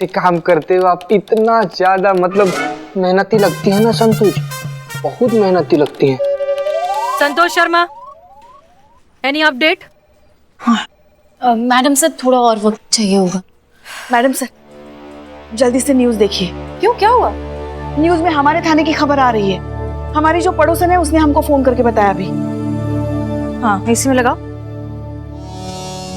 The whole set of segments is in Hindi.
एक काम करते हो आप, इतना ज्यादा मतलब मेहनती लगती है ना संतोष, बहुत मेहनती लगती है। संतोष शर्मा, एनी अपडेट? हाँ मैडम सर, थोड़ा और वक्त चाहिए होगा। मैडम सर जल्दी से न्यूज़ देखिए। क्यों, क्या हुआ? न्यूज़ में हमारे थाने की खबर आ रही है। हमारी जो पड़ोसन है उसने हमको फोन करके बताया अभी। हाँ इसी में लगाओ।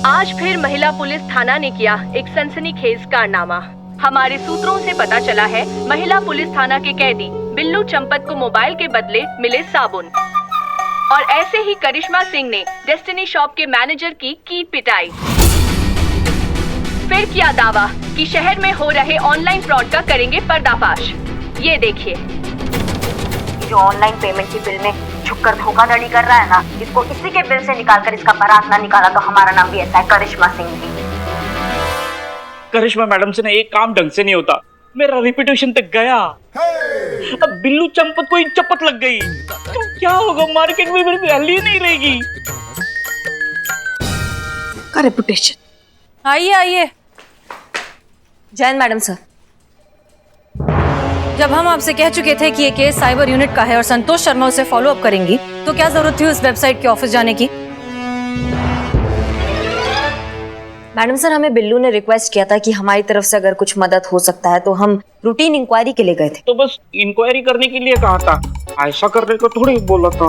आज फिर महिला पुलिस थाना ने किया एक सनसनीखेज कारनामा। हमारे सूत्रों से पता चला है महिला पुलिस थाना के कैदी बिल्लू चंपत को मोबाइल के बदले मिले साबुन। और ऐसे ही करिश्मा सिंह ने डेस्टिनी शॉप के मैनेजर की पिटाई। फिर किया दावा कि शहर में हो रहे ऑनलाइन फ्रॉड का करेंगे पर्दाफाश। ये देखिए, जो ऑनलाइन पेमेंट की बिल में छुपकर धोखाधड़ी कर रहा है ना, इसको इसी के बिल से निकालकर इसका बारात ना निकाला तो हमारा नाम भी ऐसा है, करिश्मा सिंह जी। करिश्मा मैडम से ना एक काम ढंग से नहीं होता, मेरा रेपुटेशन तक गया। अब बिल्लू चंपत को चपत लग गई तो क्या होगा, मार्केट में मेरी वैल्यू नहीं रहेगी। का रेपुटेशन। आइए आइए। जैन मैडम सर, जब हम आपसे कह चुके थे कि ये केस साइबर यूनिट का है और संतोष शर्मा उसे फॉलो अप करेंगी, तो क्या जरूरत थी उस वेबसाइट के ऑफिस जाने की? मैडम सर हमें बिल्लू ने रिक्वेस्ट किया था कि हमारी तरफ से अगर कुछ मदद हो सकता है तो हम रूटीन इंक्वायरी के लिए गए थे। तो बस इंक्वायरी करने के लिए कहा था, ऐसा करने को थोड़ी बोला था।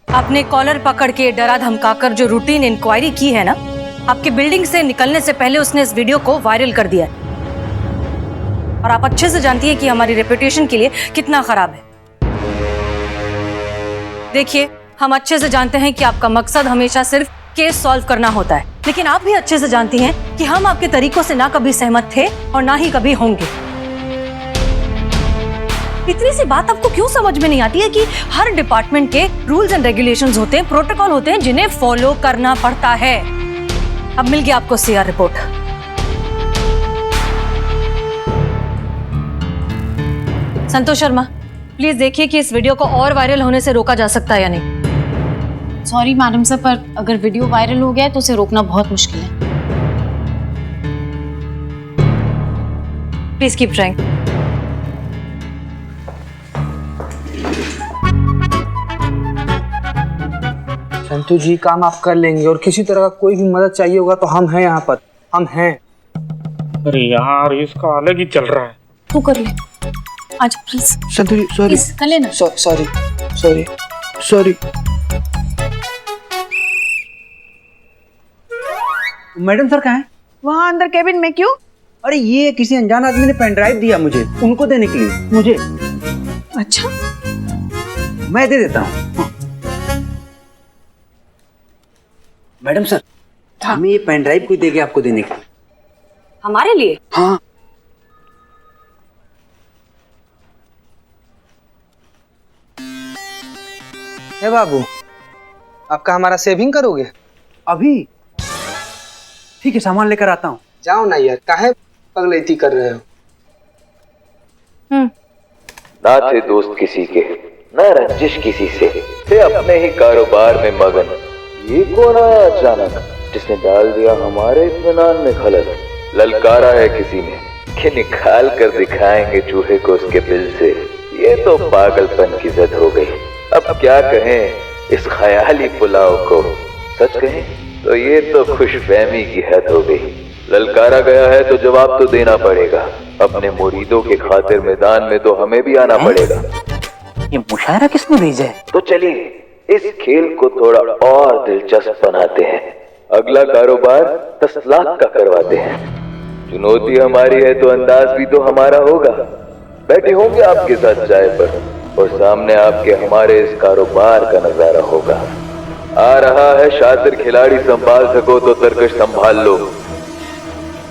आपने कॉलर पकड़ के डरा धमकाकर जो रूटीन इंक्वायरी की है ना, आपकी बिल्डिंग से निकलने से पहले उसने इस वीडियो को वायरल कर दिया है। और आप अच्छे से जानती है कि हमारी रेपुटेशन के लिए कितना खराब है। देखिए, हम अच्छे से जानते हैं कि आपका मकसद हमेशा सिर्फ केस सॉल्व करना होता है, लेकिन आप भी अच्छे से जानती हैं कि हम आपके तरीकों से ना कभी सहमत थे और ना ही कभी होंगे। इतनी सी बात आपको क्यों समझ में नहीं आती है कि हर डिपार्टमेंट के रूल्स एंड रेगुलेशंस होते हैं, प्रोटोकॉल होते हैं जिन्हें फॉलो करना पड़ता है। अब मिल गया आपको CR report. Santosh Sharma, please देखिए कि इस वीडियो को और वायरल होने से रोका जा सकता है या नहीं। सॉरी मैडम सर, पर अगर वीडियो वायरल हो गया है तो उसे रोकना बहुत मुश्किल है। Please keep trying. Santu ji काम आप कर लेंगे, और किसी तरह का कोई भी मदद चाहिए होगा तो हम हैं यहाँ पर, हम हैं। अरे यार इसका अलग ही चल रहा है। तू कर ले आज please. Santu ji sorry, please कर लेना। Sorry sorry sorry. Madam sir कहाँ हैं? वहाँ अंदर केबिन में। क्यों? अरे ये किसी अनजान आदमी ने पेन ड्राइव दिया मुझे, उनको देने के लिए। मुझे अच्छा मैं दे देता हूँ। हाँ। मैडम सर हमें ये पेन ड्राइव कोई देगा आपको देने के लिए। हमारे लिए? हाँ हे बाबू, आपका हमारा सेविंग करोगे? अभी ठीक है, सामान लेकर आता हूँ। जाओ ना यार, काहे पगलैती कर रहे हो? ना थे दोस्त किसी के, ना रंजिश किसी से, थे अपने ही कारोबार में मगन। ये कौन आया अचानक जिसने डाल दिया हमारे इत्मीनान में खलल। ललकारा है किसी ने कि निकाल कर दिखाएंगे चूहे को उसके बिल से। ये तो पागलपन की जद हो गई। अब क्या कहें इस ख्याली पुलाव को, सच कहें तो ये तो खुशफहमी की हद हो गई। ललकारा गया है तो जवाब तो देना पड़ेगा। अपने मुरीदों के खातिर मैदान में तो हमें भी आना पड़ेगा। ये मुशायरा किसने भेजा है? तो चलिए इस खेल को थोड़ा और दिलचस्प बनाते हैं। अगला कारोबार 10 लाख का करवाते हैं। चुनौती हमारी है तो अंदाज भी तो हमारा होगा। बैठे होंगे आपके साथ चाय पर और सामने आपके हमारे इस कारोबार का नजारा होगा। आ रहा है शातिर खिलाड़ी, संभाल सको तो तरकश संभाल लो,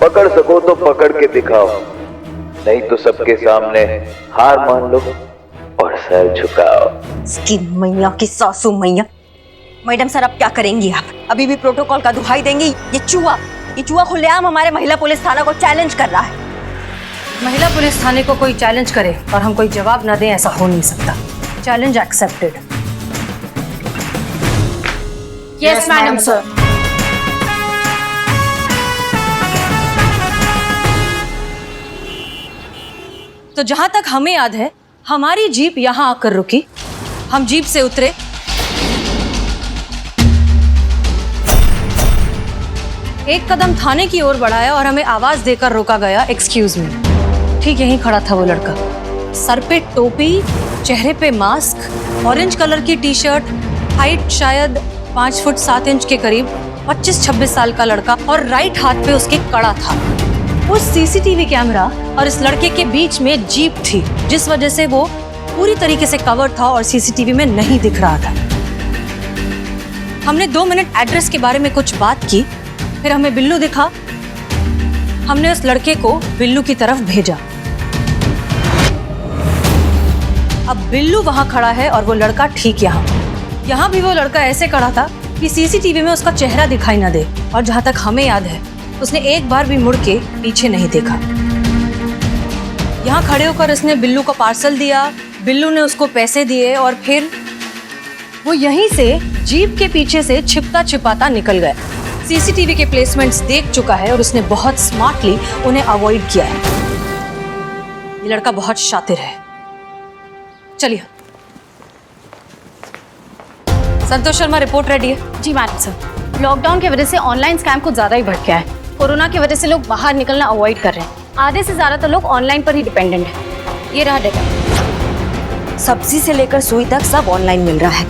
पकड़ सको तो पकड़ के दिखाओ, नहीं तो सबके सामने हार मान लो और सर झुकाओ। इसकी मैया की सासू मैया। मैडम सर अब क्या करेंगी आप? अभी भी प्रोटोकॉल का दुहाई देंगी? ये चूहा खुलेआम हमारे महिला पुलिस थाना को चैलेंज कर रहा है। महिला पुलिस थाने को कोई चैलेंज करे और हम कोई जवाब ना दें, ऐसा हो नहीं सकता। Challenge accepted. Yes madam sir. तो जहां तक हमें याद है हमारी जीप यहां आकर रुकी, हम जीप से उतरे, एक कदम थाने की ओर बढ़ाया और हमें आवाज देकर रोका गया, एक्सक्यूज मी। ठीक यहीं खड़ा था वो लड़का, सर पे टोपी, चेहरे पे मास्क, ऑरेंज कलर की टी शर्ट, हाइट शायद 5 फुट 7 इंच के करीब, 25-26 साल का लड़का, और राइट हाथ पे उसके कड़ा था। उस सीसीटीवी कैमरा और इस लड़के के बीच में जीप थी, जिस वजह से वो पूरी तरीके से कवर था और सीसीटीवी में नहीं दिख रहा था। हमने 2 मिनट एड्रेस के बारे में कुछ बात की, फिर हमें बिल्लू दिखा, हमने उस लड़के को बिल्लू की तरफ भेजा। अब बिल्लू वहां खड़ा है और वो लड़का ठीक यहाँ भी वो लड़का ऐसे खड़ा था कि सीसीटीवी में उसका चेहरा दिखाई ना दे, और जहां तक हमें याद है उसने एक बार भी मुड़ के पीछे नहीं देखा। यहाँ खड़े होकर उसने बिल्लू को पार्सल दिया, बिल्लू ने उसको पैसे दिए और फिर वो यहीं से जीप के पीछे से छिपता छिपाता निकल गया। सीसीटीवी के प्लेसमेंट्स देख चुका है और उसने बहुत स्मार्टली उन्हें अवॉइड किया है। ये लड़का बहुत शातिर है। चलिए, संतोष शर्मा, रिपोर्ट रेडी है? जी मैडम सर। लॉकडाउन की वजह से ऑनलाइन स्कैम कुछ ज्यादा ही बढ़ गया है। कोरोना की वजह से लोग बाहर निकलना अवॉइड कर रहे हैं। आधे से ज्यादा तो लोग ऑनलाइन पर ही डिपेंडेंट है। ये रहा डेटा। सब्जी से लेकर सुई तक सब ऑनलाइन मिल रहा है।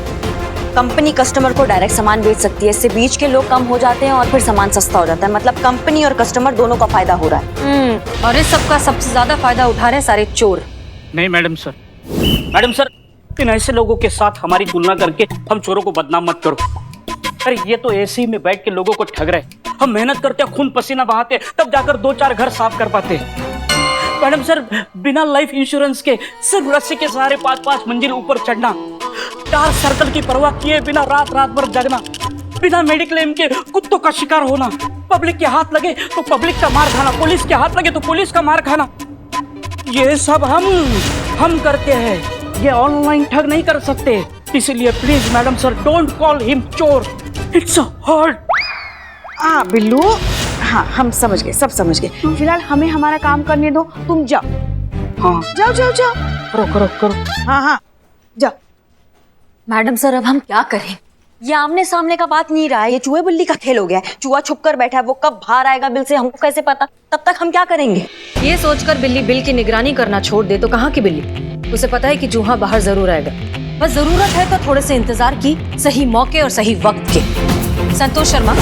कंपनी कस्टमर को डायरेक्ट सामान बेच सकती है, इससे बीच के लोग कम हो जाते हैं और फिर सामान सस्ता हो जाता है। मतलब कंपनी और कस्टमर दोनों का फायदा हो रहा है। और इस सब का सबसे ज्यादा फायदा उठा रहे हैं सारे चोर। नहीं मैडम सर, मैडम सर, इन ऐसे लोगों के साथ हमारी तुलना करके हम चोरों को बदनाम मत करो। अरे ये तो एसी में बैठ के लोगों को ठग रहे। हम मेहनत करते, खून पसीना बहाते, तब जाकर 2-4 घर साफ कर पाते। मैडम सर, बिना लाइफ इंश्योरेंस के सिर्फ रस्सी के सहारे 5-5 मंजिल ऊपर चढ़ना, डार्क सर्कल की परवाह किए बिना रात भर जगना, बिना मेडिक्लेम के कुत्तों का शिकार होना, पब्लिक के हाथ लगे तो पब्लिक का मार खाना, पुलिस के हाथ लगे तो पुलिस का मार खाना, ये सब हम करते हैं। ये ऑनलाइन ठग नहीं कर सकते। इसलिए please madam sir, don't call him चोर, इट्स हर्ट। हाँ बिल्लू, हाँ हम समझ गए, सब समझ गए। फिलहाल हमें हमारा काम करने दो, तुम जाओ। हाँ जाओ। करो। हाँ जाओ। मैडम सर, अब हम क्या करें? ये आमने सामने का बात नहीं रहा है, ये चूहे बिल्ली का खेल हो गया है। चूहा छुप कर बैठा है, वो कब बाहर आएगा बिल से हमको कैसे पता? तब तक हम क्या करेंगे? ये सोचकर बिल्ली बिल की निगरानी करना छोड़ दे तो कहाँ की बिल्ली? उसे पता है कि चूहा बाहर जरूर आएगा, बस जरूरत है तो थोड़े से इंतजार की, सही मौके और सही वक्त के। संतोष शर्मा,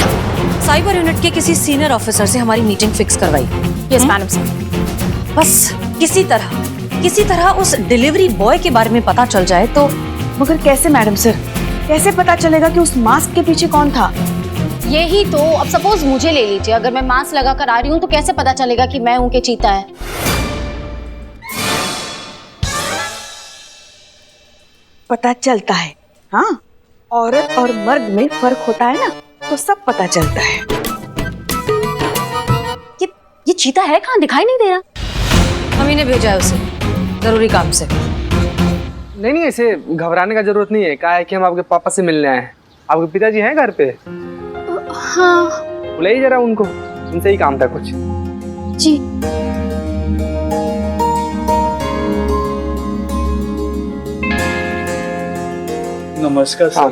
साइबर यूनिट के किसी सीनियर ऑफिसर से हमारी मीटिंग फिक्स करवाई। Yes madam sir. बस किसी तरह उस डिलीवरी बॉय के बारे में पता चल जाए तो। मगर कैसे मैडम सर? कैसे पता चलेगा कि उस मास्क के पीछे कौन था? यही तो, अब सपोज मुझे ले लीजिए, अगर मैं मास्क लगा कर आ रही हूँ तो कैसे पता चलेगा कि मैं हूँ कि चीता है? पता चलता है। हाँ, औरत और मर्द में फर्क होता है ना, तो सब पता चलता है। ये चीता है कहाँ? दिखाई नहीं दे रहा। हम इन्हें भेजा है उसे जरूरी काम से। नहीं, ऐसे घबराने का जरूरत नहीं है। क्या है कि हम आपके पापा से मिलने आए हैं। आपके पिताजी हैं घर पे? हाँ। बुलाइए जरा उनको, उनसे ही काम था कुछ। जी। नमस्कार सर।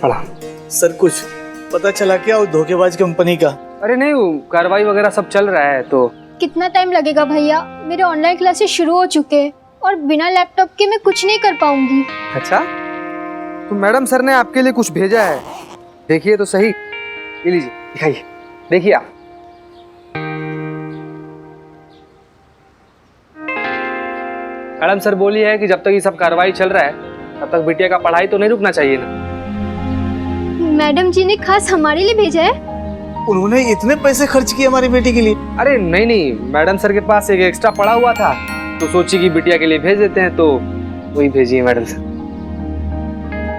प्रणाम सर, कुछ पता चला क्या उस धोखेबाज कंपनी का? अरे नहीं, वो कार्रवाई वगैरह सब चल रहा है। तो कितना टाइम लगेगा भैया? मेरे ऑनलाइन क्लासेस शुरू हो चुके हैं और बिना लैपटॉप के मैं कुछ नहीं कर पाऊंगी। अच्छा, तो मैडम सर ने आपके लिए कुछ भेजा है, देखिए तो सही। ये लीजिए, दिखाइए, देखिए आप। मैडम सर बोली है कि जब तक ये सब कार्रवाई चल रहा है तब तक बिटिया का पढ़ाई तो नहीं रुकना चाहिए ना। मैडम जी ने खास हमारे लिए भेजा है? उन्होंने इतने पैसे खर्च किए हमारी बेटी के लिए? अरे नहीं, मैडम सर के पास एक एक्स्ट्रा पड़ा हुआ था तो सोची कि बिटिया के लिए भेज देते हैं, तो वही भेजी है मैडम सर।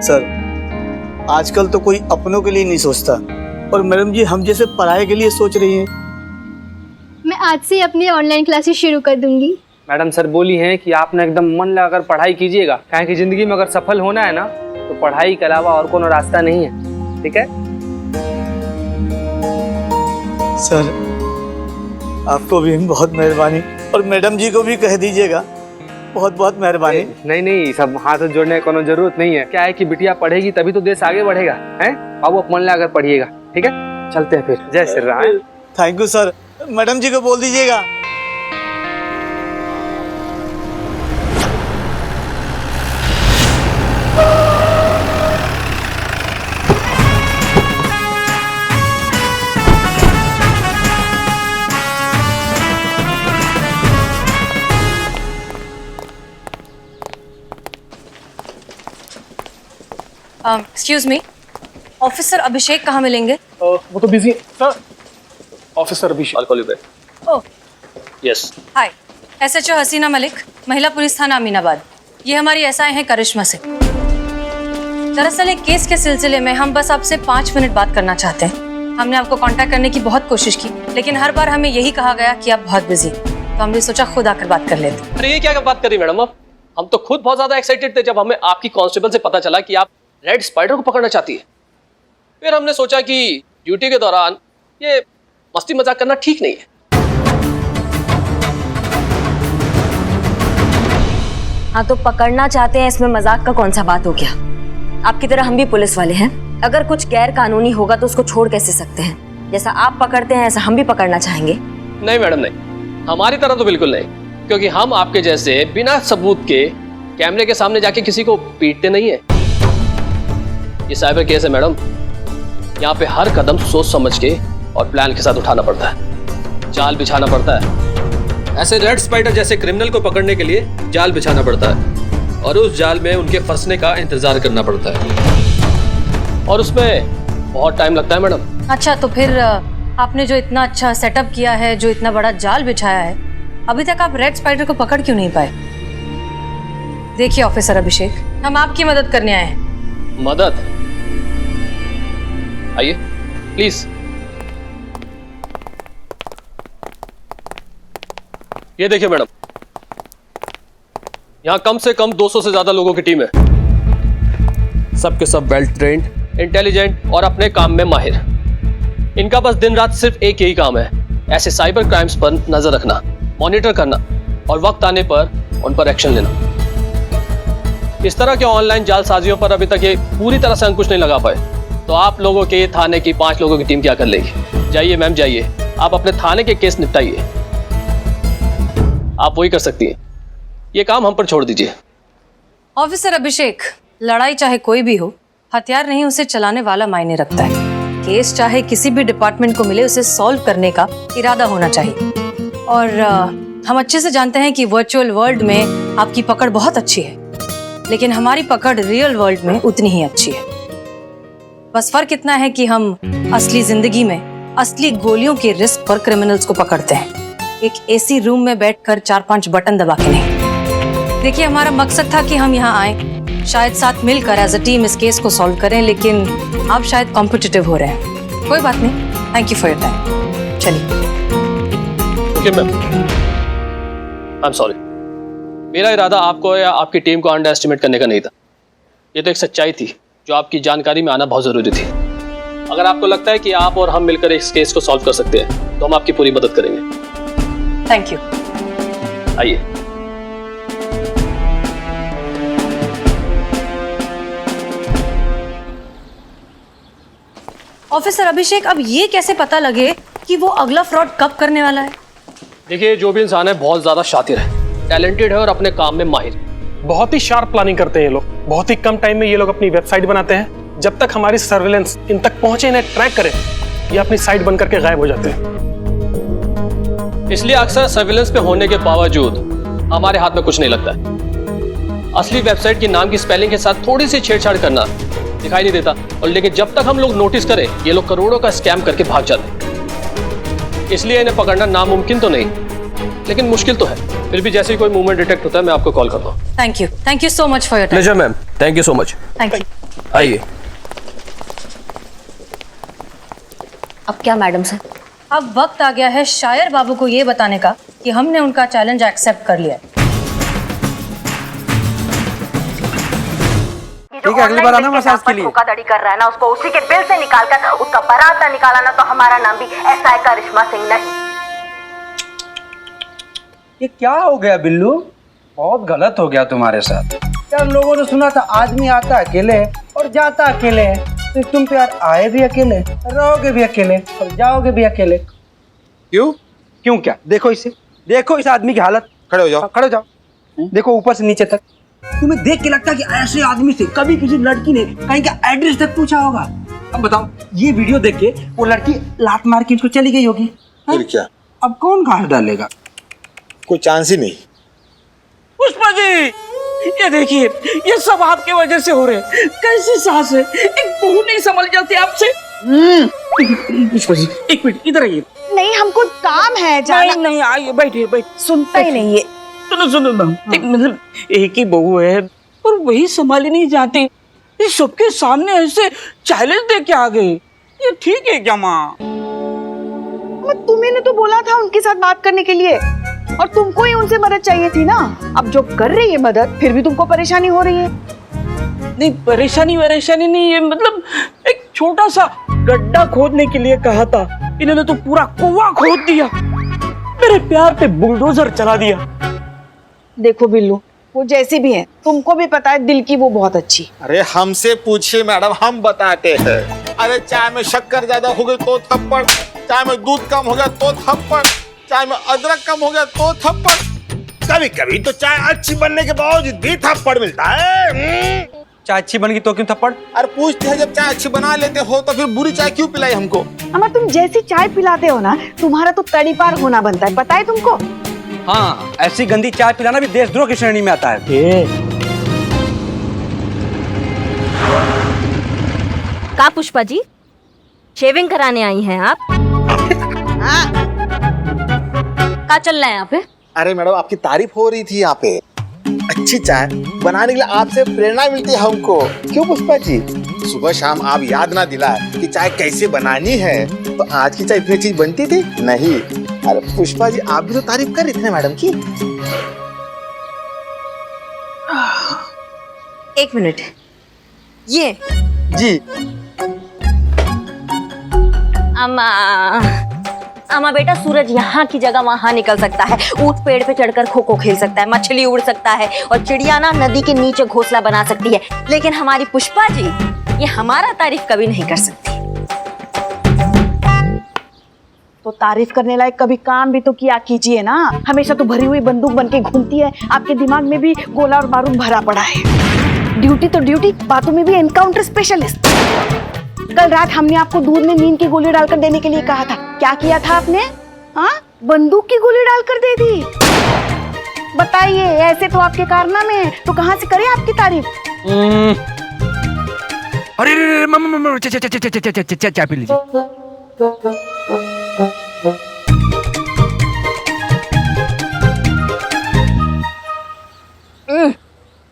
सर, आजकल तो कोई अपनों के लिए नहीं सोचता, और मैडम जी हम जैसे पढ़ाई के लिए सोच रही हैं। मैं आज से अपनी ऑनलाइन क्लासेस शुरू कर दूंगी। मैडम सर बोली हैं कि आप ना एकदम मन लगाकर पढ़ाई कीजिएगा, क्या कि जिंदगी में अगर सफल होना है ना तो पढ़ाई के अलावा और कोनो रास्ता नहीं है। ठीक है सर, आपको भी बहुत मेहरबानी, और मैडम जी को भी कह दीजिएगा बहुत बहुत मेहरबानी। नहीं नहीं, सब हाथ जोड़ने की कोनो जरूरत नहीं है। क्या है कि बिटिया पढ़ेगी तभी तो देश आगे बढ़ेगा, हैं? बाबू आप मन लगाकर पढ़िएगा, ठीक है? चलते हैं फिर। जय Shri Ram. Thank you sir. Madam ji को बोल दीजिएगा। एक्सक्यूज मी, ऑफिसर अभिषेक कहाँ मिलेंगे? वो तो बिजी है sir. Officer Abhishek. I'll call you back. Oh Yes. Hi, SHO हसीना मलिक, महिला पुलिस थाना अमीनाबाद। ये हमारी SI हैं करिश्मा से। दरअसल एक केस के सिलसिले में हम बस आपसे 5 मिनट बात करना चाहते हैं। हमने आपको कांटेक्ट करने की बहुत कोशिश की, लेकिन हर बार हमें यही कहा गया कि आप बहुत बिजी, तो हमने सोचा खुद आकर बात कर लेते। अरे ये क्या बात कर रही मैडम आप? हम तो खुद बहुत ज्यादा एक्साइटेड थे जब हमें आपकी कांस्टेबल से पता चला कि आप रेड स्पाइडर को पकड़ना चाहती है। फिर हमने सोचा कि ड्यूटी के दौरान ये मस्ती मजाक करना ठीक नहीं है। हाँ तो पकड़ना चाहते हैं, इसमें मजाक का कौन सा बात हो गया? आपकी तरह हम भी पुलिस वाले हैं। अगर कुछ गैर कानूनी होगा तो उसको छोड़ कैसे सकते हैं? जैसा आप पकड़ते हैं ऐसा हम भी पकड़ना चाहेंगे। नहीं मैडम नहीं, हमारी तरह तो बिल्कुल नहीं, क्योंकि हम आपके जैसे बिना सबूत के कैमरे के सामने जाके किसी को पीटते नहीं है। ये साइबर केस है मैडम, यहाँ पे हर कदम सोच समझ के और प्लान के साथ उठाना पड़ता है, जाल बिछाना पड़ता है। ऐसे रेड स्पाइडर जैसे क्रिमिनल को पकड़ने के लिए जाल बिछाना पड़ता है और उस जाल में उनके फंसने का इंतजार करना पड़ता है, और उसमें बहुत टाइम लगता है मैडम। अच्छा, तो फिर आपने जो इतना अच्छा सेटअप किया है, जो इतना बड़ा जाल बिछाया है, अभी तक आप रेड स्पाइडर को पकड़ क्यों नहीं पाए? देखिए ऑफिसर अभिषेक, हम आपकी मदद करने आए हैं। मदद? आइए प्लीज। ये देखिए मैडम, यहां कम से कम 200 से ज्यादा लोगों की टीम है। सबके सब वेल ट्रेन्ड, इंटेलिजेंट और अपने काम में माहिर। इनका बस दिन रात सिर्फ एक यही काम है, ऐसे साइबर क्राइम्स पर नजर रखना, मॉनिटर करना और वक्त आने पर उन पर एक्शन लेना। इस तरह के ऑनलाइन जालसाजियों पर अभी तक ये पूरी तरह से अंकुश नहीं लगा पाए, तो आप लोगों के थाने की 5 लोगों की टीम क्या कर लेगी? जाइए मैम जाइए, आप अपने थाने के केस निपटाइए। आप वही कर सकती हैं, ये काम हम पर छोड़ दीजिए। ऑफिसर अभिषेक, लड़ाई चाहे कोई भी हो, हथियार नहीं उसे चलाने वाला मायने रखता है। केस चाहे किसी भी डिपार्टमेंट को मिले, उसे सॉल्व करने का इरादा होना चाहिए। और हम अच्छे से जानते हैं कि वर्चुअल वर्ल्ड में आपकी पकड़ बहुत अच्छी है, लेकिन हमारी पकड़ रियल वर्ल्ड में उतनी ही अच्छी है। बस फर्क इतना है कि हम असली जिंदगी में असली गोलियों के रिस्क पर क्रिमिनल्स को पकड़ते हैं, एक एसी रूम में बैठकर 4-5 बटन दबा के नहीं। देखिए, हमारा मकसद था कि हम यहाँ आए, शायद साथ मिलकर एज अ टीम इस केस को सॉल्व करें, लेकिन आप शायद कॉम्पिटिटिव हो रहे हैं। कोई बात नहीं, thank you for your time. चलिए। Okay ma'am, I am sorry. मेरा इरादा आपको या आपकी टीम को अंडर एस्टिमेट करने का नहीं था। ये तो एक सच्चाई थी जो आपकी जानकारी में आना बहुत जरूरी थी। अगर आपको लगता है कि आप और हम मिलकर इस केस को सॉल्व कर सकते हैं तो हम आपकी पूरी मदद करेंगे। Thank you. आइए। ऑफिसर अभिषेक, अब ये कैसे पता लगे कि वो अगला फ्रॉड कब करने वाला है? देखिए, जो भी इंसान है बहुत ज्यादा शातिर है, टैलेंटेड है और अपने काम में माहिर। बहुत ही शार्प प्लानिंग करते हैं ये लोग। बहुत ही कम टाइम में ये लोग अपनी वेबसाइट बनाते हैं। जब तक हमारी सर्विलेंस इन तक पहुंचे, इन्हें ट्रैक करे, ये अपनी साइट बंद करके गायब हो जाते हैं। इसलिए अक्सर सर्विलेंस पे होने के बावजूद हमारे हाथ में कुछ नहीं लगता है। असली वेबसाइट के नाम की स्पेलिंग के साथ थोड़ी सी छेड़छाड़ करना दिखाई नहीं देता, और लेकिन जब तक हम लोग नोटिस करें, ये लोग करोड़ों का स्कैम करके भाग जाते हैं। इसलिए इन्हें पकड़ना नामुमकिन तो नहीं, लेकिन मुश्किल तो है। फिर भी जैसे ही कोई मूवमेंट डिटेक्ट होता है मैं आपको कॉल करता हूँ। Thank you so much for your time. Pleasure ma'am, thank you so much. Thank you. आइए। अब क्या मैडम सर? अब वक्त आ गया है शायर बाबू को ये बताने का कि हमने उनका चैलेंज एक्सेप्ट कर लिया। ठीक है, अगली बार आना मसाज के लिए। धोखाधड़ी कर रहा है ना, उसको उसी के बिल से निकाल कर उसका बारात ना निकाला ना, तो हमारा नाम भी SI करिश्मा सिंह नहीं। ये क्या हो गया बिल्लू? बहुत गलत हो गया तुम्हारे साथ यार। लोगों ने सुना था आदमी आता अकेले और जाता अकेले है, तो तुम तो यार आए भी अकेले, रहोगे भी अकेले और जाओगे भी अकेले। क्यों? क्यों क्या? देखो इसे, देखो इस आदमी की हालत। खड़े हो जाओ, खड़े हो जाओ। देखो ऊपर से नीचे तक। तुम्हें देख के लगता है कि ऐसे आदमी से कभी किसी लड़की ने कहीं का एड्रेस तक पूछा होगा? अब बताओ, ये वीडियो देख के वो लड़की लात मार के उसको चली गई होगी। फिर क्या? अब कौन घास डालेगा? कोई चांस ही नहीं। पुष्पा जी, ये देखिए, ये सब आपके वजह से हो रहे। कैसी सास है, एक बहू नहीं संभल जाती आपसे। पुष्पा जी, एक मिनट इधर आइए। नहीं, हमको काम है जाना। नहीं, आइए, बैठिए, बैठिए। सुनता ही नहीं है। सुनो ना, मतलब एक ही बहू है और वही संभाली नहीं जाती, ये सबके सामने ऐसे चैलेंज दे के आ गए, ये ठीक है क्या माँ? तुम्हें तो बोला था उनके साथ बात करने के लिए, और तुमको ही उनसे मदद चाहिए थी ना। अब जो कर रही है मदद, फिर भी तुमको परेशानी हो रही है। नहीं, परेशानी नहीं है, मतलब एक छोटा सा गड्ढा खोदने के लिए कहा था, इन्होंने तो पूरा कुआं खोद दिया, मेरे प्यार पे बुलडोजर चला दिया। देखो बिल्लू, वो जैसी भी है, तुमको भी पता है दिल की वो बहुत अच्छी। अरे हमसे पूछिए मैडम, हम बताते हैं। अरे चाय में शक्कर ज्यादा हो गई तो थप्पड़, चाय में दूध कम हो गया तो थप्पड़, चाय में अदरक कम हो गया तो थप्पड़। कभी कभी तो चाय अच्छी बनने के बावजूद भी थप्पड़ मिलता है। चाय अच्छी बन गई तो क्यों थप्पड़? अरे पूछते हैं, जब चाय अच्छी बना लेते हो तो फिर बुरी चाय क्यों पिलाई हमको? अमर, तुम जैसी चाय पिलाते हो ना, तुम्हारा तो तड़ीपार होना बनता है, पता है तुमको? हाँ, ऐसी गंदी चाय पिलाना भी देशद्रोह की श्रेणी में आता है। का पुष्पा जी, शेविंग कराने आई हैं आप? का चल रहा है यहाँ पे? अरे मैडम, आपकी तारीफ हो रही थी यहाँ पे। अच्छी चाय बनाने के लिए आपसे प्रेरणा मिलती है हमको, क्यों पुष्पा जी? सुबह शाम आप याद ना दिलाए कि चाय कैसे बनानी है, तो आज की चाय इतनी चीज बनती थी नहीं। अरे पुष्पा जी, आप भी तो तारीफ कर रहे थे मैडम की। एक मिनट, ये जी अमा बेटा, सूरज यहाँ की जगह वहाँ निकल सकता है, ऊंट पेड़ पे चढ़कर खो खो खेल सकता है, मछली उड़ सकता है, और चिड़िया ना नदी के नीचे घोंसला बना सकती है, लेकिन हमारी पुष्पा जी ये हमारा तारीफ कभी नहीं कर सकती। तो तारीफ करने लायक कभी काम भी तो किया कीजिए ना। हमेशा तो भरी हुई बंदूक बन के घूमती है, आपके दिमाग में भी गोला और बारूद भरा पड़ा है। ड्यूटी तो ड्यूटी, बातों में भी एनकाउंटर स्पेशलिस्ट। कल रात हमने आपको दूध में नींद की गोली डालकर देने के लिए कहा था, क्या किया था आपने? हाँ, बंदूक की गोली डालकर दे दी। बताइए, ऐसे तो आपके कारनामे हैं, तो कहाँ से करें आपकी तारीफ? अरे मम्मा, चाय पी लीजिए।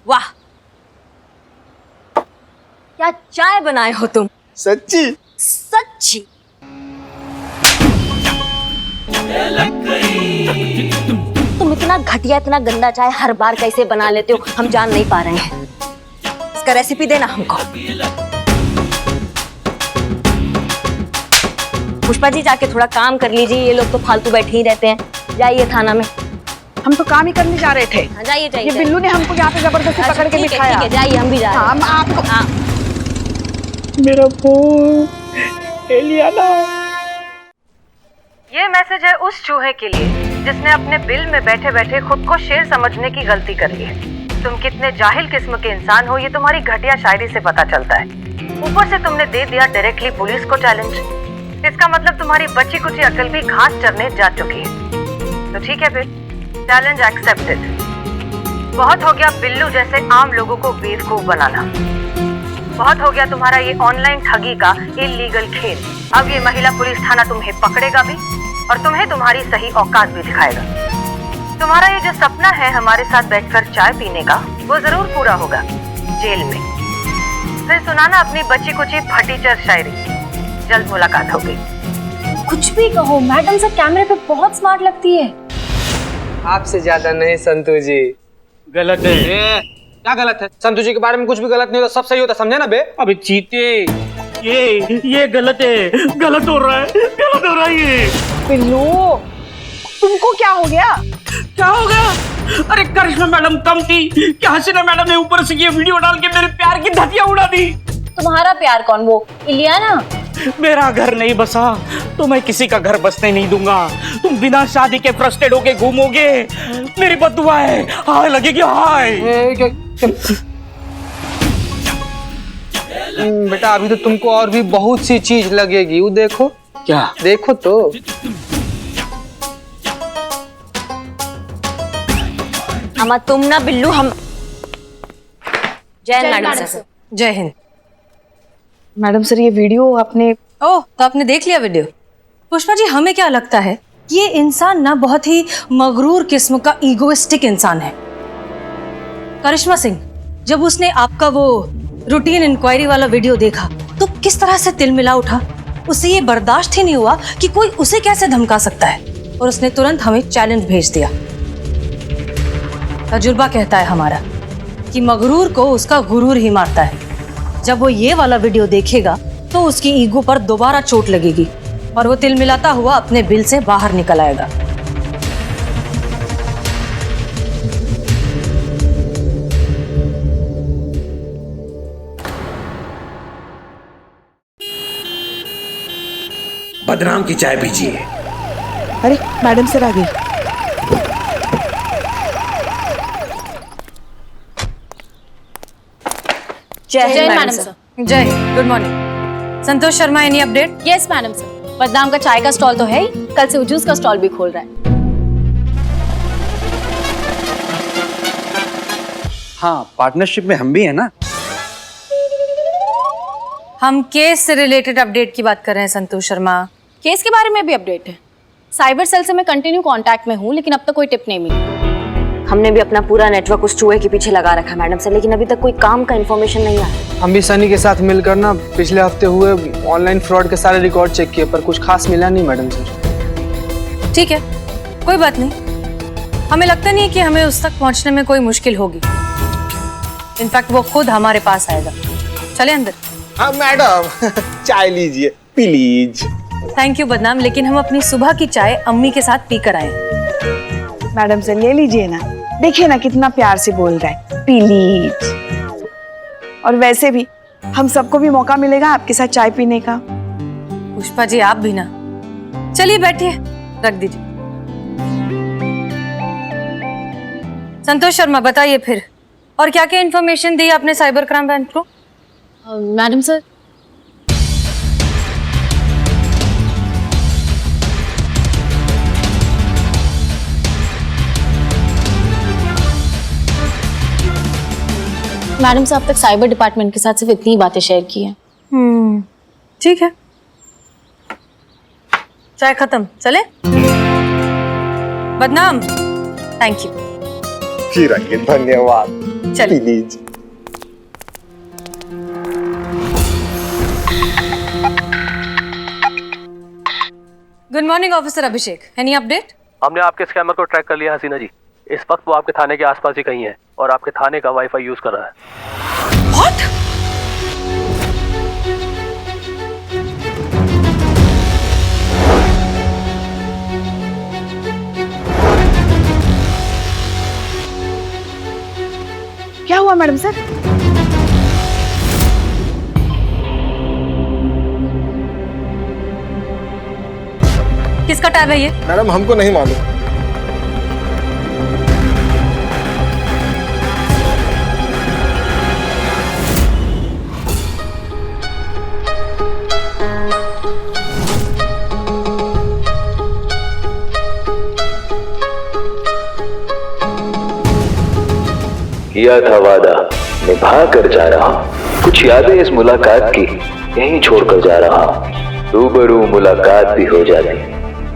वाह, क्या चाय बनाए हो तुम। सच्ची? सच्ची। तुम इतना घटिया, इतना गंदा चाय हर बार कैसे बना लेते हो, हम जान नहीं पा रहे हैं। इसका रेसिपी देना हमको। पुष्पा जी, जाके थोड़ा काम कर लीजिए, ये लोग तो फालतू बैठे ही रहते हैं। जाइए थाना में। हम तो काम ही करने जा रहे थे। जाइए जाइए। ये बिल्लू ने हमको यहाँ पे जबरदस्ती पकड़ के बिठाया। ठीक है, जाइए, हम भी जा रहे हैं। हम आपको मेरा फोन एलियाना। ये मैसेज है उस चूहे के लिए जिसने अपने बिल में बैठे बैठे खुद को शेर समझने की गलती करी है। तुम कितने जाहिल किस्म के इंसान हो, ये तुम्हारी घटिया शायरी से पता चलता है। ऊपर से तुमने दे दिया डायरेक्टली पुलिस को चैलेंज। इसका मतलब तुम्हारी बच्ची कुछ अकल भी घास चरने जा चुकी है। तो ठीक है फिर, चैलेंज एक्सेप्टेड। बहुत हो गया बिल्लू जैसे आम लोगों को बेवकूफ बनाना। बहुत हो गया तुम्हारा ये ऑनलाइन ठगी का इलीगल खेल। अब ये महिला पुलिस थाना तुम्हें पकड़ेगा भी और तुम्हें तुम्हारी सही औकात भी दिखाएगा। तुम्हारा ये जो सपना है हमारे साथ बैठकर चाय पीने का, वो जरूर पूरा होगा जेल में। फिर सुनाना अपनी बच्ची कुची फटीचर शायरी। जल्द मुलाकात होगी। कुछ भी कहो, मैडम से कैमरे पे बहुत स्मार्ट लगती है। आपसे ज्यादा नहीं संतू जी। गलत है। क्या गलत है? संतू जी के बारे में कुछ भी गलत नहीं होता, सब सही होता, समझे ना बे? अबे चीते, ये गलत है, गलत हो रहा है ये। बिल्लू, तुमको क्या हो गया? क्या हो गया? अरे करिश्मा मैडम कम थी कि हसीना मैडम ने ऊपर से ये वीडियो डाल के मेरे प्यार की धतिया उड़ा दी। तुम्हारा प्यार कौन, वो इलियाना? मेरा घर नहीं बसा तो मैं किसी का घर बसने नहीं दूंगा। तुम बिना शादी के फ्रस्ट्रेट होके घूमोगे, मेरी बद्दुआ है, हाय लगेगी हाय। बेटा अभी तो तुमको और भी बहुत सी चीज लगेगी, वो देखो। क्या? देखो तो। अम्मा तुम ना बिल्लू, हम जय मैडम सर। जय हिंद। मैडम सर ये वीडियो आपने ओह, तो आपने देख लिया वीडियो? पुष्पा जी, हमें क्या लगता है ये इंसान ना बहुत ही मगरूर किस्म का ईगोइस्टिक इंसान है। करिश्मा सिंह, जब उसने आपका वो रूटीन इंक्वायरी वाला वीडियो देखा तो किस तरह से तिलमिला उठा। उसे ये बर्दाश्त ही नहीं हुआ कि कोई उसे कैसे धमका सकता है, और उसने तुरंत हमें चैलेंज भेज दिया। तजुर्बा कहता है हमारा कि मगरूर को उसका गुरूर ही मारता है। जब वो ये वाला वीडियो देखेगा तो उसकी ईगो पर दोबारा चोट लगेगी और वो तिलमिलाता हुआ अपने बिल से बाहर निकल आएगा। बदनाम की चाय पीजिए। अरे मैडम सर आ गई। जय मैडम सर। जय, good morning. Santosh Sharma, any update? Yes madam sir, बदनाम का चाय का स्टॉल तो है ही, कल से वो जूस का स्टॉल भी खोल रहा है। हाँ, पार्टनरशिप में हम भी है ना। हम केस से रिलेटेड अपडेट की बात कर रहे हैं संतोष शर्मा। केस के बारे में भी अपडेट है। साइबर सेल से मैं कंटिन्यू कांटेक्ट में हूँ, लेकिन अब तक कोई टिप नहीं मिली। हमने भी अपना पूरा नेटवर्क उस चूहे के पीछे लगा रखा मैडम सर, लेकिन अभी तक कोई काम का इन्फॉर्मेशन नहीं आया। हम भी सनी के साथ मिलकर ना पिछले हफ्ते हुए ऑनलाइन फ्रॉड के सारे रिकॉर्ड चेक किए, पर कुछ खास मिला नहीं मैडम सर। ठीक है, कोई बात नहीं। हमें लगता नहीं कि हमें उस तक पहुंचने में कोई मुश्किल होगी। इनफैक्ट वो खुद हमारे पास आएगा। चले अंदर। हाँ मैडम, चाय लीजिए प्लीज। थैंक यू बदनाम, लेकिन हम अपनी सुबह की चाय अम्मी के साथ पी कर आए। मैडम सर ले लीजिए ना, देखिए ना कितना प्यार से बोल रहा है, प्लीज। और वैसे भी हम सबको भी मौका मिलेगा आपके साथ चाय पीने का। पुष्पा जी आप भी ना। चलिए बैठिए, रख दीजिए। संतोष शर्मा बताइए फिर, और क्या क्या इन्फॉर्मेशन दी आपने साइबर क्राइम ब्रांच को? मैडम सर, मैडम साहब तक साइबर डिपार्टमेंट के साथ सिर्फ इतनी ही बातें शेयर की हैं। ठीक है, चाय खत्म, चले? बदनाम, थैंक यू। जी रखिए, धन्यवाद। चलिए। Please. Good morning officer Abhishek, any update? हमने आपके स्कैमर को ट्रैक कर लिया हसीना जी। इस वक्त वो आपके थाने के आसपास ही कहीं है और आपके थाने का वाईफाई यूज कर रहा है। What? क्या हुआ मैडम सर? किसका टैब है ये? मैडम हमको नहीं मालूम। किया था वादा, निभा कर जा रहा हूं। कुछ यादें इस मुलाकात की यहीं छोड़कर जा रहा हूं। रूबरू मुलाकात भी हो जाती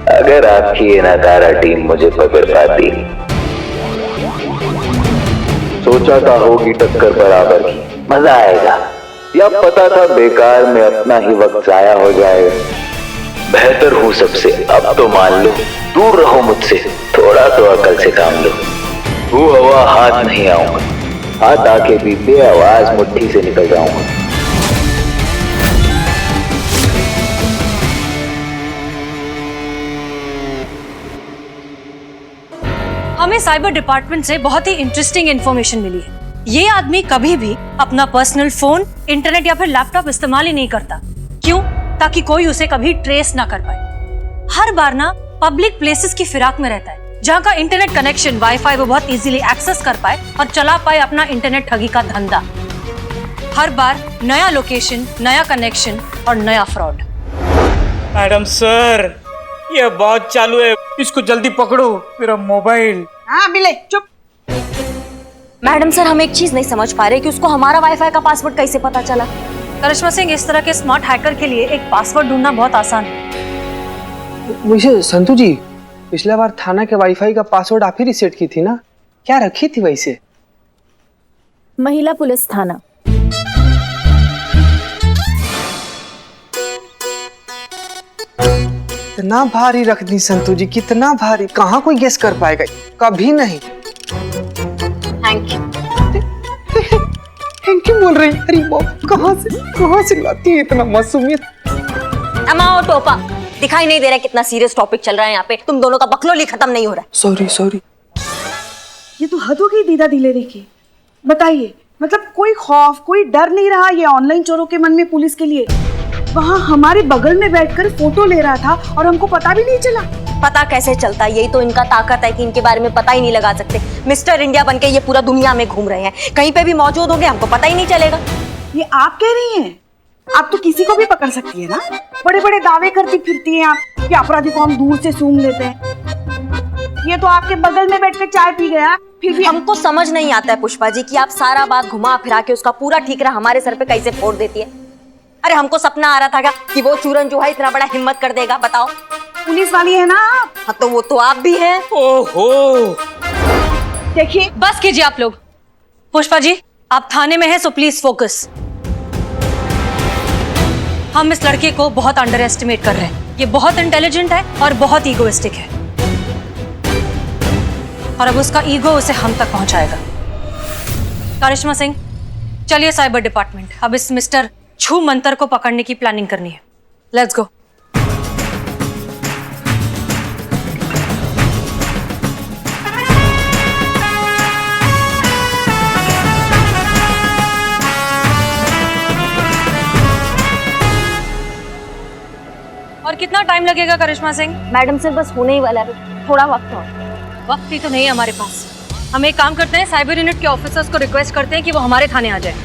अगर आपकी ये नकारा टीम मुझे पकड़ पाती। सोचा था होगी टक्कर बराबर की, मजा आएगा, या पता था बेकार में अपना ही वक्त जाया हो जाएगा। बेहतर हूँ सबसे, अब तो मान लो। दूर रहो मुझसे, थोड़ा तो अकल से काम लो। वो हवा हाथ नहीं आऊंगा, हाथ आके भी बेआवाज मुट्ठी से निकल जाऊंगा। हमें साइबर डिपार्टमेंट से बहुत ही इंटरेस्टिंग इंफॉर्मेशन मिली है। ये आदमी कभी भी अपना पर्सनल फोन, इंटरनेट या फिर लैपटॉप इस्तेमाल ही नहीं करता। क्यों? ताकि कोई उसे कभी ट्रेस ना कर पाए। हर बार ना पब्लिक प्लेसेस की फिराक में रहता है, जहाँ का इंटरनेट कनेक्शन, वाईफाई वो बहुत इजीली एक्सेस कर पाए और चला पाए अपना इंटरनेट ठगी का धंधा। हर बार नया लोकेशन, नया कनेक्शन और नया फ्रॉड। मैडम सर, ये बहुत चालू है, इसको जल्दी पकड़ो, मेरा मोबाइल। हाँ बिले चुप। मैडम सर, हम एक चीज नहीं समझ पा रहे कि उसको हमारा वाईफाई का पासवर्ड कैसे पता चला। करिश्मा सिंह, इस तरह के स्मार्ट हैकर के लिए एक पासवर्ड ढूंढना बहुत आसान है। वैसे संतू जी, पिछला बार थाना के वाईफाई का पासवर्ड आप ही रिसेट की थी ना? क्या रखी थी वैसे? महिला पुलिस थाना। कितना भारी रख दी संतू जी, कितना भारी। कहाँ कोई गेस कर पाएगा? कभी नहीं। Thank you. थैंक यू बोल रही? अरे बाप, कहाँ से लाती है इतना मासूमियत? अमाओ टोपा, दिखाई नहीं दे रहा कितना सीरियस टॉपिक चल रहा है यहाँ पे। तुम दोनों का बकलोली खत्म नहीं हो रहा है। सॉरी। ये तो हद हो गई दीदा दिलेरी की। बताइए, मतलब कोई खौफ, कोई डर नहीं रहा ये ऑनलाइन चोरों के मन में पुलिस के लिए? वहाँ हमारे बगल में बैठकर फोटो ले रहा था और हमको पता भी नहीं चला। पता कैसे चलता? यही तो इनका ताकत है कि इनके बारे में पता ही नहीं लगा सकते। मिस्टर इंडिया बनके ये पूरा दुनिया में घूम रहे हैं, कहीं पे भी मौजूद होंगे हमको पता ही नहीं चलेगा। ये आप कह रही हैं? आप तो किसी को भी पकड़ सकती है ना। बड़े बड़े दावे करती फिरती हैं आप कि अपराधी को हम दूर से सूंघ लेते हैं। ये तो आपके बगल में बैठकर चाय पी गया, फिर भी हमको समझ नहीं आता है पुष्पा जी कि आप सारा बात घुमा फिरा के उसका पूरा ठीकरा हमारे सर पे कैसे फोड़ देती है। अरे हमको सपना आ रहा था कि वो चूरन जो है इतना बड़ा हिम्मत कर देगा। बताओ, पुलिस वाली है ना आप? हाँ तो वो तो आप भी हैं। ओहो, देखिए, बस कीजिए आप लोग। पुष्पा जी, आप थाने में हैं, सो प्लीज फोकस। हम इस लड़के को बहुत अंडर एस्टिमेट कर रहे हैं। ये बहुत इंटेलिजेंट है और बहुत ईगोइस्टिक है, और अब उसका ईगो उसे हम तक पहुंचाएगा। करिश्मा सिंह, चलिए साइबर डिपार्टमेंट। अब इस मिस्टर छू मंतर को पकड़ने की प्लानिंग करनी है। Let's go. और कितना टाइम लगेगा करिश्मा सिंह? मैडम सर, बस होने ही वाला है, थोड़ा वक्त और। वक्त ही तो नहीं है हमारे पास। हम एक काम करते हैं, साइबर यूनिट के ऑफिसर्स को रिक्वेस्ट करते हैं कि वो हमारे थाने आ जाए।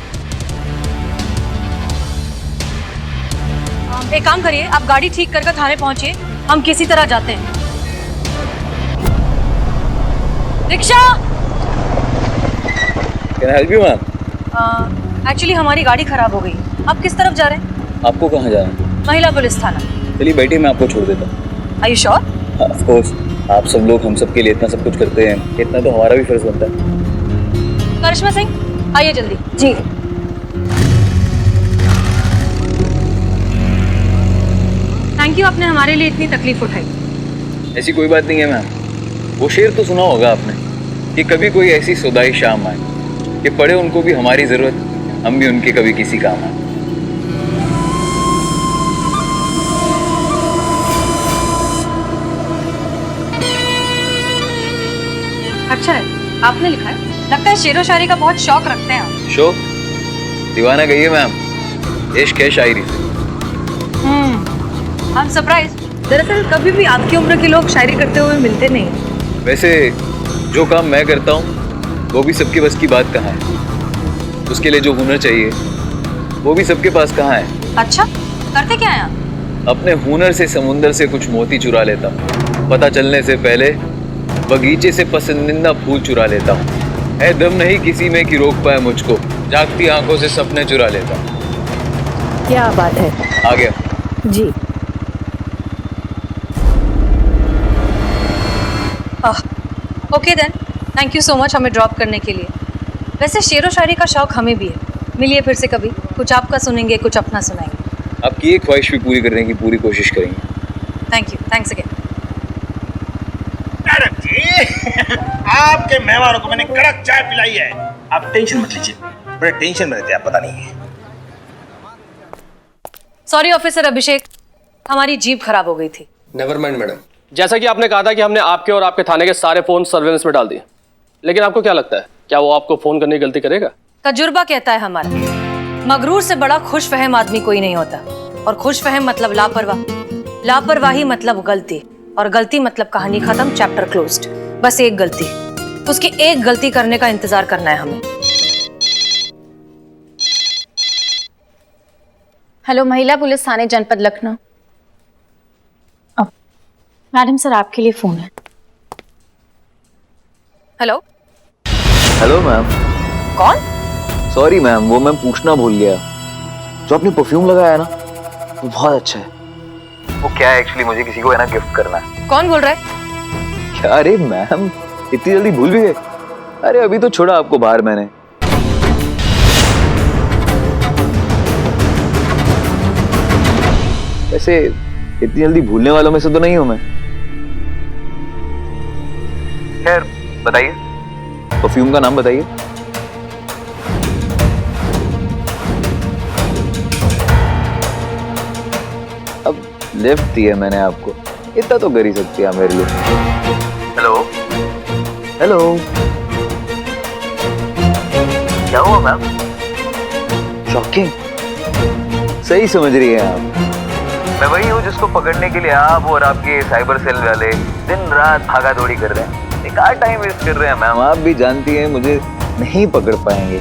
एक काम करिए, आप गाड़ी ठीक करके थाने पहुंचिए, हम किसी तरह जाते हैं। Rickshaw! Can I help you, ma'am? Actually हमारी गाड़ी खराब हो गई। आप किस तरफ जा रहे हैं? आपको कहाँ जाना है? महिला पुलिस थाना। चलिए बैठिए, मैं आपको छोड़ देता हूँ। Are you sure? Of course, आप सब लोग हम सब के लिए इतना सब कुछ करते हैं, इतना तो हमारा भी फर्ज बनता है। करिश्मा सिंह, आइए जल्दी। जी। थैंक यू, आपने हमारे लिए इतनी तकलीफ उठाई। ऐसी कोई बात नहीं है मैम। वो शेर तो सुना होगा आपने कि कभी कोई ऐसी सुदाई शाम आए कि पड़े उनको भी हमारी जरूरत, हम भी उनके कभी किसी काम आए। अच्छा है, आपने लिखा है। लगता है शेरो शायरी का बहुत शौक रखते हैं आप। शौक? दीवाना गई है मैम, इश्क है शायरी से। I'm surprised। दरअसल कभी भी आपकी उम्र के लोग शायरी करते हुए मिलते नहीं। वैसे जो काम मैं करता हूँ वो भी सबके बस की बात कहाँ है। उसके लिए जो हुनर चाहिए वो भी सबके पास कहाँ है। अच्छा, करते क्या हैं आप? अपने हुनर से समुंदर से कुछ मोती चुरा लेता हूँ, पता चलने से पहले बगीचे से पसंदीदा फूल चुरा लेता हूँ। है दम नहीं किसी में कि रोक पाए मुझको, जागती आंखों से सपने चुरा लेता हूँ। क्या बात है। आ गया जी। Okay then, thank you so much हमें ड्रॉप करने के लिए। वैसे शेरो शायरी का शौक हमें भी है। मिलिए फिर से कभी, कुछ आपका सुनेंगे, कुछ अपना सुनाएंगे। आपकी ये ख्वाहिश भी पूरी करने की पूरी कोशिश करेंगे। Thank you, thanks again. Madam ji, आपके मेहमानों को मैंने कड़क चाय पिलाई है। आप टेंशन मत लीजिए, बड़े टेंशन में रहते हैं, आप पता नहीं है। सॉरी ऑफिसर अभिषेक, हमारी जीप खराब हो गई थी। नेवर माइंड मैडम, जैसा कि आपने कहा था कि हमने आपके और आपके थाने के सारे फोन सर्वेलेंस में डाल दिए, लेकिन आपको क्या लगता है, क्या वो आपको फोन करने की गलती करेगा? तजुर्बा कहता है हमारा, मगरूर से बड़ा खुशफहम आदमी कोई नहीं होता, और खुशफहम मतलब लापरवाह, लापरवाही मतलब गलती, और गलती मतलब कहानी खत्म, चैप्टर क्लोज्ड। बस एक गलती, उसकी एक गलती करने का इंतजार करना है हमें। हेलो, महिला पुलिस थाने जनपद लखनऊ। मैडम सर, आपके लिए फोन है। Hello hello ma'am. कौन? सॉरी मैम, वो मैं पूछना भूल गया, जो आपने परफ्यूम लगाया है ना वो बहुत अच्छा है। वो क्या है एक्चुअली, मुझे किसी को है ना गिफ्ट करना है। कौन बोल रहा है? क्या? अरे मैम, इतनी जल्दी भूल भी गए? अरे अभी तो छोड़ा आपको बाहर मैंने। वैसे इतनी जल्दी भूलने वालों में से तो नहीं हूं मैं। खैर बताइए, परफ्यूम का नाम बताइए। अब लिफ्ट दिया मैंने आपको, इतना तो कर ही सकती है मेरे लिए। हेलो हेलो, क्या हुआ मैम? शॉकिंग, सही समझ रही हैं आप। मैं वही हूँ जिसको पकड़ने के लिए आप और आपके साइबर सेल वाले दिन रात भागा दौड़ी कर रहे हैं, बेकार टाइम वेस्ट कर रहे हैं मैम। आप भी जानती हैं मुझे नहीं पकड़ पाएंगे,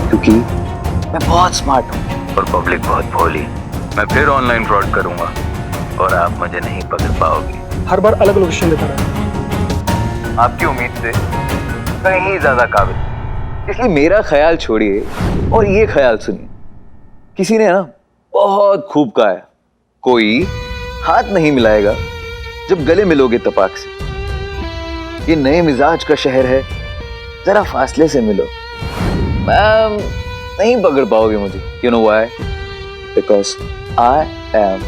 क्योंकि मैं बहुत स्मार्ट हूँ और पब्लिक बहुत भोली। मैं फिर ऑनलाइन फ्रॉड करूंगा और आप मुझे नहीं पकड़ पाओगे। हर बार अलग लोकेशन देता रहा। आपकी उम्मीद से कहीं ज्यादा काबिल, इसलिए मेरा ख्याल छोड़िए और ये ख्याल सुनिए। किसी ने ना बहुत खूब कहा है, कोई हाथ नहीं मिलाएगा जब गले मिलोगे तपाक से। ये नए मिजाज का शहर है, जरा फासले से मिलो। मैम नहीं पकड़ पाओगे मुझे। You know why? Because I am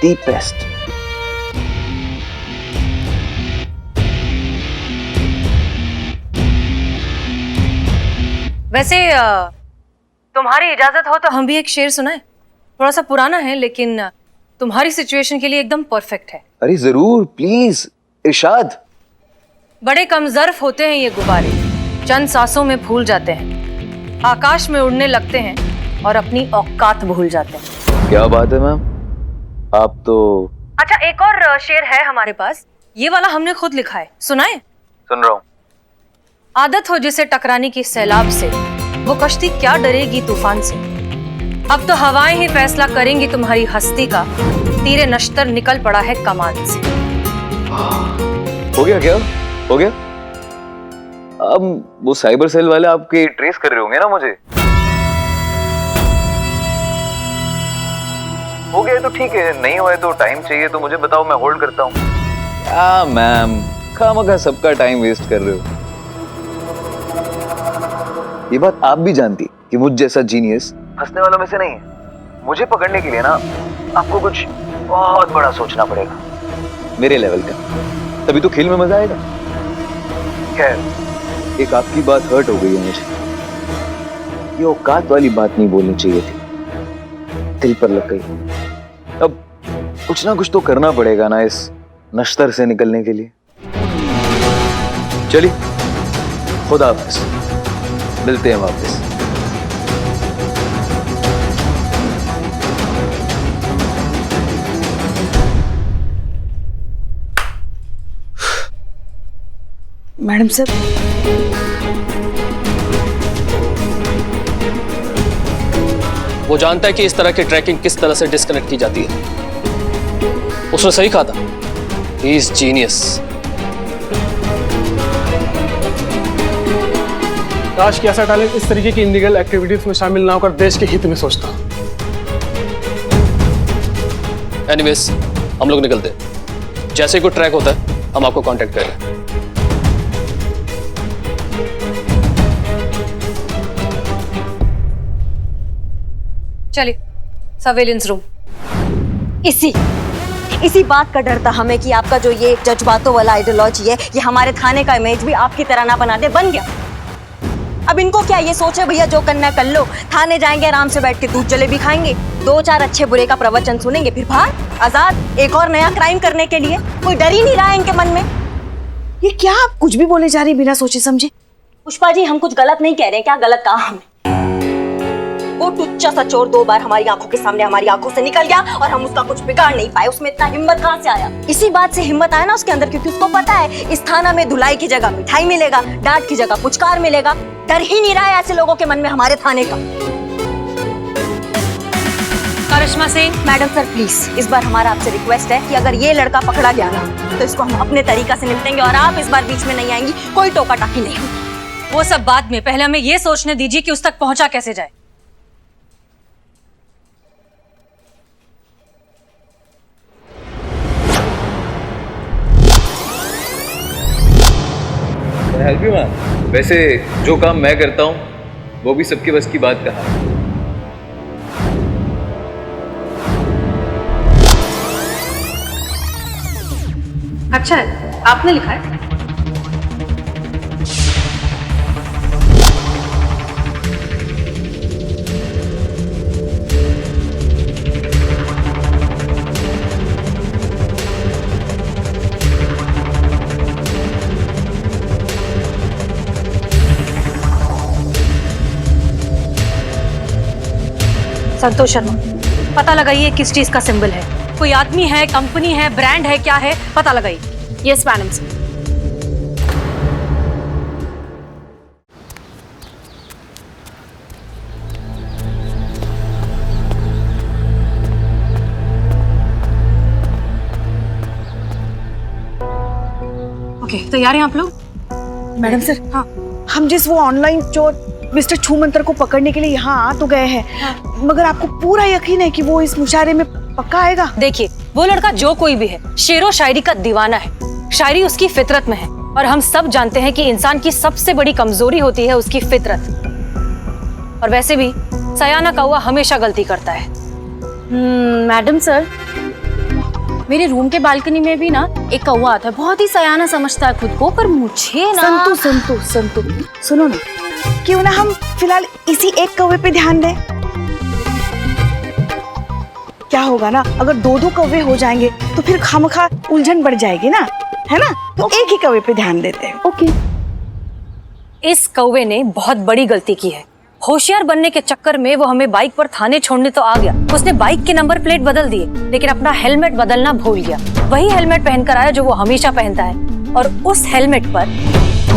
the best. वैसे तुम्हारी इजाजत हो तो हम भी एक शेर सुनाएं। थोड़ा सा पुराना है लेकिन तुम्हारी सिचुएशन के लिए एकदम परफेक्ट है। अरे जरूर, प्लीज इरशाद। बड़े कमजर्फ होते हैं ये गुब्बारे, चंद सांसों में फूल जाते हैं, आकाश में उड़ने लगते हैं और अपनी औकात भूल जाते हैं। क्या बात है मैम, आप तो। अच्छा, एक और शेर है हमारे पास, ये वाला हमने खुद लिखा है, सुनाए? सुन रहा हूँ। आदत हो जिसे टकराने की सैलाब से, वो कश्ती क्या डरेगी तूफान से। अब तो हवाएं ही फैसला करेंगी तुम्हारी हस्ती का, तीरे नश्तर निकल पड़ा है कमान से। हो गया क्या? हो गया? अब वो साइबर सेल वाले आपके ट्रेस कर रहे होंगे ना मुझे। हो गया तो ठीक है, नहीं हुआ तो टाइम चाहिए तो मुझे बताओ, मैं होल्ड करता हूँ। क्या मैम, खामखा सबका टाइम वेस्ट कर रहे हो। ये बात आप भी जानती कि मुझ जैसा जीनियस फंसने वालों में से नहीं है। मुझे पकड़ने के लिए ना आपको कुछ बहुत बड़ा सोचना पड़ेगा, मेरे लेवल का, तभी तो खेल में मजा आएगा। खैर, एक आपकी बात हर्ट हो गई है मुझे। ये औकात वाली बात नहीं बोलनी चाहिए थी, दिल पर लग गई। अब कुछ ना कुछ तो करना पड़ेगा ना इस नश्तर से निकलने के लिए। चलिए, खुदा हाफिज, मिलते हैं वापस। मैडम सर, वो जानता है कि इस तरह की ट्रैकिंग किस तरह से डिस्कनेक्ट की जाती है। उसने सही कहा था, ही इज जीनियस। काश कि ऐसा टैलेंट इस तरीके की इलीगल एक्टिविटीज में शामिल ना होकर देश के हित में सोचता। एनीवेज, हम लोग निकलते हैं। जैसे ही कोई ट्रैक होता है हम आपको कांटेक्ट करेंगे। चलिए, सर्वेलेंस रूम। इसी बात का डर था हमें कि आपका जो ये जज्बातों वाला आइडियोलॉजी है, ये हमारे थाने का इमेज भी आपकी तरह ना बना दे। बन गया। अब इनको क्या ये सोचे भैया जो करना है कर लो, थाने जाएंगे आराम से बैठ के दूध जलेबी खाएंगे, 2-4 अच्छे बुरे का प्रवचन सुनेंगे, फिर बाहर आजाद एक और नया क्राइम करने के लिए। कोई डर ही नहीं रहा है इनके मन में। ये क्या आप कुछ भी बोले जा रही बिना सोचे समझे? पुष्पा जी हम कुछ गलत नहीं कह रहे, क्या गलत कहा हमने? वो टुच्चा सा चोर 2 बार हमारी आंखों के सामने हमारी आंखों से निकल गया और हम उसका कुछ बिगाड़ नहीं पाए। उसमें इतना हिम्मत कहाँ से आया? इसी बात से हिम्मत आया ना उसके अंदर, क्योंकि उसको पता है इस थाना में धुलाई की जगह मिठाई मिलेगा, डांट की जगह पुचकार मिलेगा। डर ही नहीं रहा है ऐसे लोगों के मन में हमारे थाने का। करिश्मा सिंह, मैडम सर प्लीज इस बार हमारा आपसे रिक्वेस्ट है कि अगर ये लड़का पकड़ा गया ना तो इसको हम अपने तरीका से निपटेंगे और आप इस बार बीच में नहीं आएंगी, कोई टोका टाकी नहीं होगी। वो सब बाद में, पहले हमें ये सोचने दीजिए कि उस तक पहुंचा कैसे जाए। Help you ma'am. वैसे जो काम मैं करता हूँ वो भी सबके बस की बात कहाँ है। अच्छा है, आपने लिखा है। संतोष शर्मा, पता लगाइए किस चीज का सिंबल है। कोई आदमी है, कंपनी है, ब्रांड है, क्या है, पता लगाइए। Yes madam. ओके, तैयार हैं आप लोग? मैडम सर, हाँ, हम जिस वो ऑनलाइन चोर मिस्टर छूमंतर को पकड़ने के लिए यहाँ आ तो गए हैं, मगर आपको पूरा यकीन है कि वो इस मुशायरे में पक्का आएगा? देखिए, वो लड़का जो कोई भी है, शेरो शायरी का दीवाना है। शायरी उसकी फितरत में है और हम सब जानते हैं कि इंसान की सबसे बड़ी कमजोरी होती है उसकी फितरत। और वैसे भी सयाना कौवा हमेशा गलती करता है। मैडम सर, मेरे रूम के बालकनी में भी ना एक कौवा आता है, बहुत ही सयाना समझता है खुद को, पर मुझे ना संतु सुनो ना, क्यों ना हम फिलहाल इसी एक कौवे पे ध्यान दें? क्या होगा ना, अगर 2-2 कौवे हो जाएंगे तो फिर खामखा उलझन बढ़ जाएगी ना, है ना? तो एक ही कौवे पे ध्यान देते हैं। ओके। इस कौवे ने बहुत बड़ी गलती की है। होशियार बनने के चक्कर में वो हमें बाइक पर थाने छोड़ने तो आ गया। उसने बाइक के नंबर प्लेट बदल दिए, लेकिन अपना हेलमेट बदलना भूल गया। वही हेलमेट पहनकर आया जो वो हमेशा पहनता है, और उस हेलमेट पर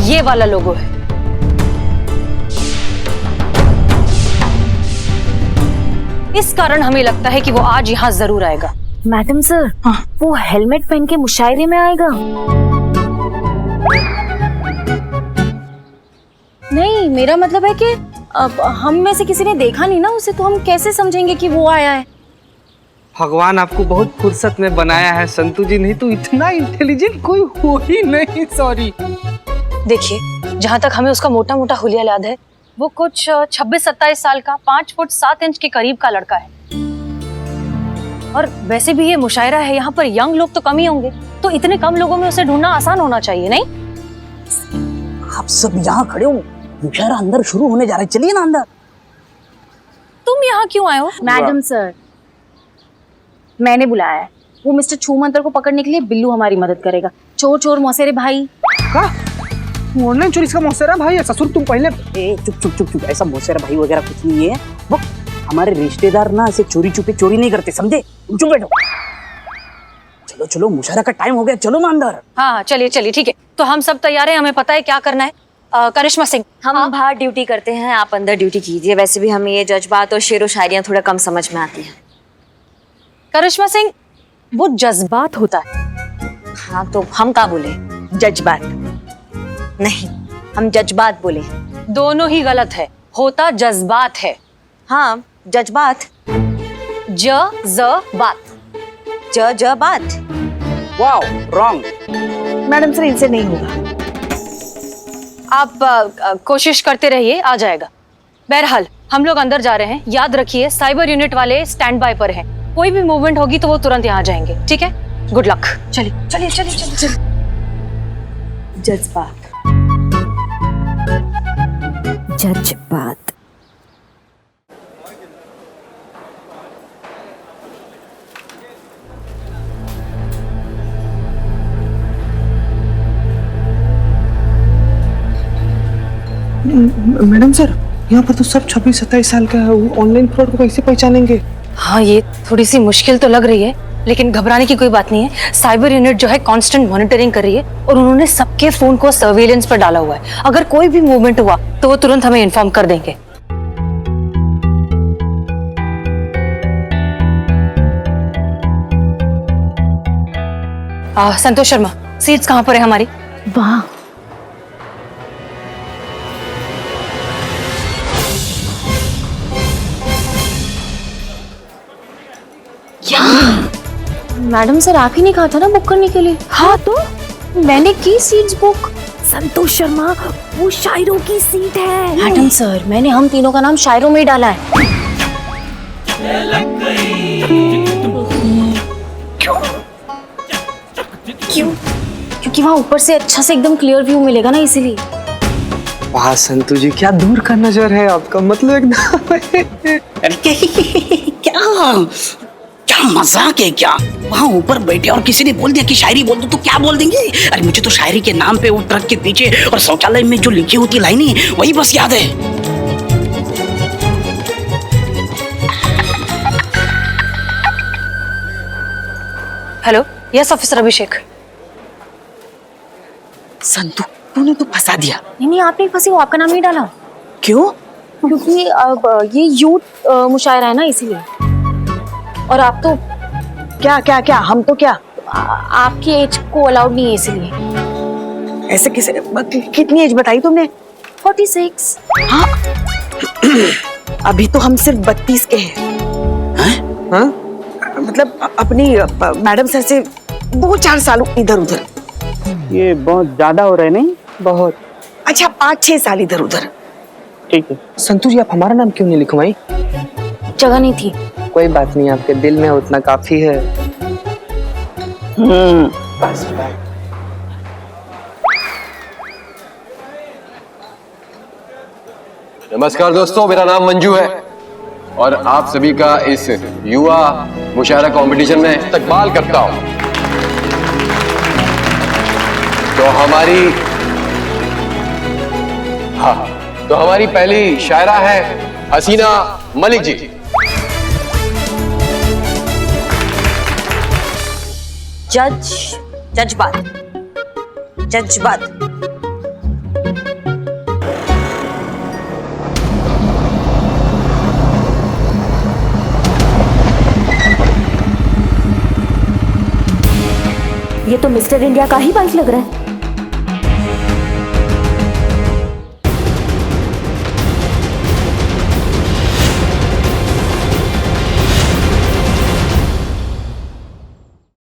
ये वाला लोगो है। इस कारण हमें लगता है कि वो आज यहाँ जरूर आएगा। मैडम सर, हाँ, वो हेलमेट पहन के मुशायरे में आएगा? नहीं, मेरा मतलब है कि अब हम में से किसी ने देखा नहीं ना उसे, तो हम कैसे समझेंगे कि वो आया है? भगवान आपको बहुत फुर्सत में बनाया है संतु जी, नहीं तो इतना इंटेलिजेंट कोई हो ही नहीं। सॉरी। देखिए, जहाँ तक हमें उसका मोटा मोटा हुलिया याद है, वो कुछ 26-27 साल का, 5 फुट 7 इंच के करीब का लड़का है। और वैसे भी ये मुशायरा है, यहाँ पर यंग लोग तो कम ही होंगे, तो इतने कम लोगों में उसे ढूंढना आसान होना चाहिए, नहीं? आप सब यहाँ खड़े हो, मुशायरा अंदर शुरू होने जा रहा है, चलिए ना अंदर। तुम यहाँ क्यों आए हो? मैडम सर, मैंने बुलाया है। वो मिस्टर छूमंतर को पकड़ने के लिए बिल्लू हमारी मदद करेगा। चोर चोर मौसेरे भाई। ऑनलाइन चोरी इसका मौसेरा भाई है? ससुर तुम पहले चुप, ऐसा मौसेरा भाई वगैरह कुछ नहीं है। वो हमारे रिश्तेदार ना ऐसे चोरी छुपे चोरी नहीं करते, समझे? चुप बैठो। चलो मुशायरा का टाइम हो गया, चलो ना अंदर। हाँ, चलिए, ठीक है। तो हम सब तैयार हैं, हमें पता है क्या करना है। करिश्मा सिंह, हम बाहर ड्यूटी करते हैं, आप अंदर ड्यूटी कीजिए। वैसे भी हमें ये जज्बात और शेरो शायरियाँ थोड़ा कम समझ में आती हैं। करिश्मा सिंह, वो जज्बात होता है। हाँ, तो हम क्या बोले? जज्बात नहीं, हम जज्बात बोले। दोनों ही गलत है, होता जज्बात है। हाँ, जज्बात। ज-ज-बात। ज-ज-बात। Wow, wrong. मैडम सर, इनसे नहीं होगा। आप कोशिश करते रहिए, आ जाएगा। बहरहाल हम लोग अंदर जा रहे हैं। याद रखिए, साइबर यूनिट वाले स्टैंड बाय पर हैं। कोई भी मूवमेंट होगी तो वो तुरंत यहाँ जाएंगे, ठीक है? Good luck. चलिए। जज्बात। जज्बात। मैडम सर, यहाँ पर तो सब 26-27 साल का है, वो ऑनलाइन फ्रॉड को कैसे पहचानेंगे? हाँ, ये थोड़ी सी मुश्किल तो लग रही है, लेकिन घबराने की कोई बात नहीं है। साइबर यूनिट जो है कांस्टेंट मॉनिटरिंग कर रही है और उन्होंने सबके फोन को सर्वेलेंस पर डाला हुआ है। अगर कोई भी मूवमेंट हुआ तो वो तुरंत हमें इन्फॉर्म कर देंगे। संतोष शर्मा, सीट्स कहाँ पर है हमारी? वहाँ। मैडम सर, आप ही ने कहा था ना बुक करने के लिए। हाँ तो मैंने की सीट्स बुक। संतोष शर्मा, वो शायरों की सीट है। मैडम सर, मैंने हम तीनों का नाम शायरों में ही डाला है। क्यों? क्योंकि वहाँ ऊपर से अच्छा से एकदम क्लियर व्यू मिलेगा ना, इसीलिए। वाह संतु जी, क्या दूर का नजर है आपका, मतलब एकदम। क्या मजाक है क्या? वहाँ ऊपर बैठे और किसी ने बोल दिया कि शायरी बोल दो तो क्या बोल देंगे? अरे मुझे तो शायरी के नाम पे वो ट्रक के पीछे और शौचालय में जो लिखी होती लाइनें वही बस याद है। हेलो, यस ऑफिसर अभिषेक। संतु, तूने तो फंसा दिया। नहीं, आपने फंसी, वो आपका नाम नहीं डाला। क्यों? क्योंकि अब ये यूथ मुशायरा है ना, इसीलिए। और आप तो क्या हम तो क्या? आपकी एज को अलाउड नहीं है, इसीलिए। ऐसे किसे? कितनी एज बताई तुमने? 46। हाँ। अभी तो हम सिर्फ 32 के हैं। हाँ? मतलब अपनी मैडम सर से 2-4 साल इधर उधर। ये बहुत ज्यादा हो रहा है नहीं? बहुत। अच्छा, 5-6 साल इधर उधर। ठीक है। संतु जी, आप हमारा नाम क्यों नहीं लिखवाई? जगह नहीं थी। कोई बात नहीं, आपके दिल में उतना काफी है। बस। नमस्कार दोस्तों, मेरा नाम मंजू है और आप सभी का इस युवा मुशायरा कंपटीशन में इस्तकबाल करता हूं। तो हमारी पहली शायरा है हसीना मलिक जी। जज्बात। ये तो मिस्टर इंडिया का ही बाइक लग रहा है।